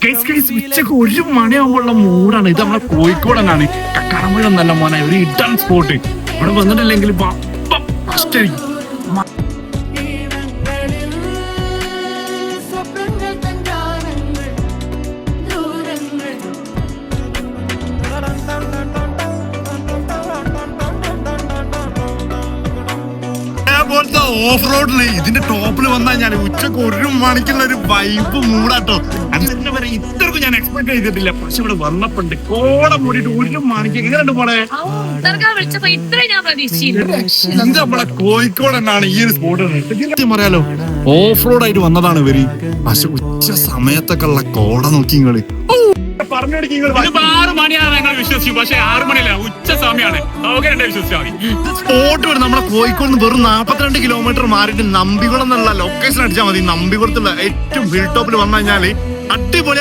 ഉച്ചക്ക് 1 മണിയാകുമ്പോഴുള്ള മൂടാണ് ഇത്. നമ്മളെ കോഴിക്കോടനാണ്, കക്കാടമ്പുഴ നല്ല മോനെ, ഒരു ഇഡൻ സ്പോട്ട്. ഇവിടെ വന്നിട്ടില്ലെങ്കിൽ ഓഫ് റോഡില് ഇതിന്റെ ടോപ്പിൽ വന്നാൽ ഞാൻ ഉച്ചക്ക് 1 മണിക്കുള്ള ഒരു വൈബ് മൂടാട്ടോ. അതിന്റെ വരെ ഇത്രക്കും ഞാൻ എക്സ്പെക്ട് ചെയ്തിട്ടില്ല. പക്ഷെ ഇവിടെ വന്നപ്പോണ്ട് കോടം മൂടിയിട്ട് 1 മണിക്ക് എങ്ങനെയുണ്ട് പോണേ. ഇത് നമ്മളെ കോഴിക്കോട് തന്നെയാണ് ഈ ഒരു സ്പോട്ട് പറയാലോ. ഓഫ് റോഡ് ആയിട്ട് വന്നതാണ് ഇവര്. പക്ഷെ ഉച്ച സമയത്തൊക്കെ ഉള്ള കോട നോക്കി നിങ്ങള് വിശ്വസിച്ചു. പക്ഷെ 6 മണിയല്ല, ഉച്ച സമയമാണ്. വിശ്വസിച്ചാൽ സ്പോട്ട് വരും. നമ്മളെ കോഴിക്കോട് നിന്ന് വെറും 42 കിലോമീറ്റർ മാറിയിട്ട് നമ്പികുളം എന്നുള്ള ലൊക്കേഷൻ അടിച്ചാൽ മതി. നമ്പികുളത്തുള്ള ഏറ്റവും ഹിൽ ടോപ്പിൽ വന്നു കഴിഞ്ഞാല് അടിപൊളി.